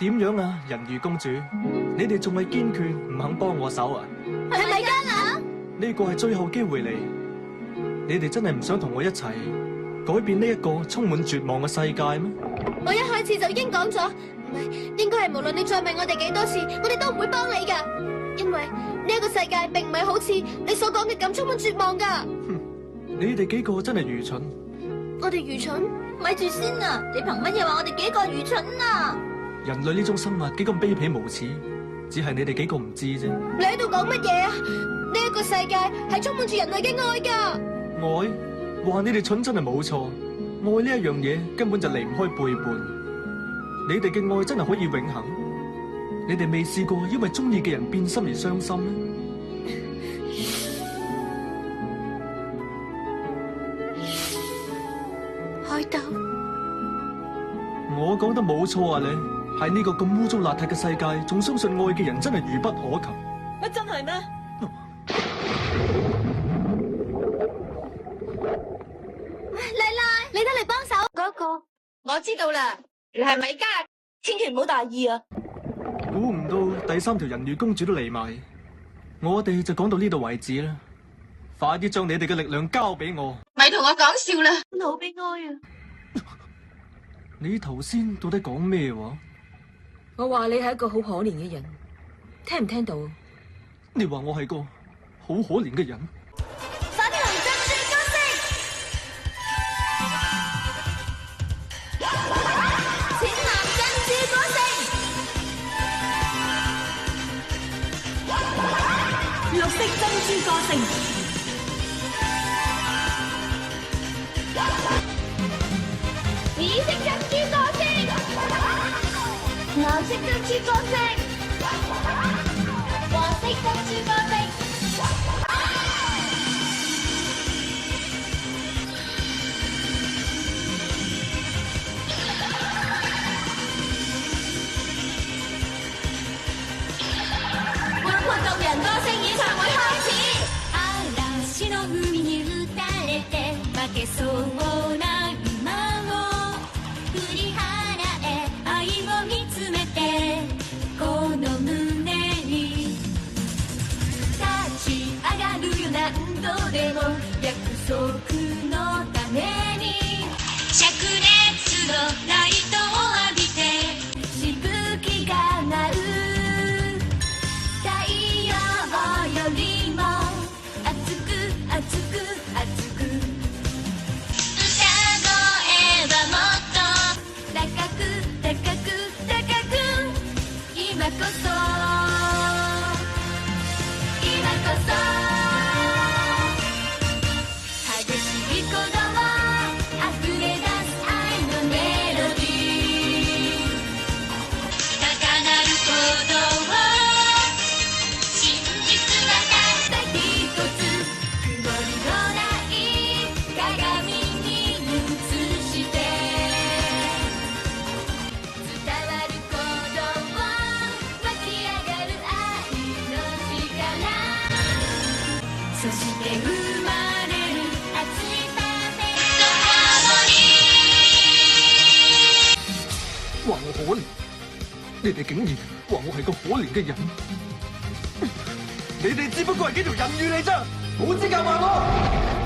點樣啊，人魚公主？你哋仲係堅決唔肯幫我手啊？係咪奸啊？呢個係最後機會嚟，你哋真係唔想同我一齊改變呢一個充滿絕望嘅世界咩？我一開始就已經講咗，唔係，應該係無論你再問我哋幾多次，我哋都唔會幫你噶，因為呢一個世界並唔係好似你所講嘅咁充滿絕望噶。哼，你哋幾個真係愚蠢。我哋愚蠢？咪住先啊！你憑乜嘢話我哋幾個愚蠢啊？人類呢種生物幾咁卑鄙無恥，只係你哋幾個唔知啫。你喺度講乜嘢啊？呢一個世界係充滿住人類嘅愛噶。愛？話你哋蠢真係冇錯，愛呢一樣嘢根本就離唔開背叛。你哋嘅愛真係可以永恆？你哋未試過因為中意嘅人變心而傷心咩？開鬥？我講得冇錯啊！你喺呢個咁污糟邋遢嘅世界，仲相信愛嘅人真係愚不可及。乜真係咩？麗麗，你得嚟幫手嗰個。我知道啦，你係米加，千祈唔好大意啊！估唔到第三條人魚公主都嚟埋，我哋就講到呢度為止啦。快啲將你哋嘅力量交俾我。咪同我講笑啦！好悲哀啊！你頭先到底講咩話？我話你係一個好可憐嘅人，聽唔聽到？你話我係個好可憐嘅人？粉紅珍珠歌聲，淺藍珍珠歌聲，綠色珍珠歌聲，紫色珍珠歌聲，藍色珍珠歌聲，黃色珍珠歌聲。活潑動人歌聲演唱會開始。嵐の海に打たれて負けそうな今を振り払え愛を見つめてこの胸に立ち上がるよ何度でも約束のために灼熱のライトを浴びてしぶきが舞う太陽よりも熱く熱く熱く歌声はもっと高く高く高く今こそ今こそ激しい鼓動溢れ出す愛のメロディー高鳴る鼓動を真実はたった一つ曇りのない鏡に映して伝わる鼓動湧き上がる愛の力そして生まれる熱いパーフェクトハーモニー話我可憐，你哋竟然話我係個可憐嘅人，你哋只不過係幾條人魚嚟咋，冇資格話我。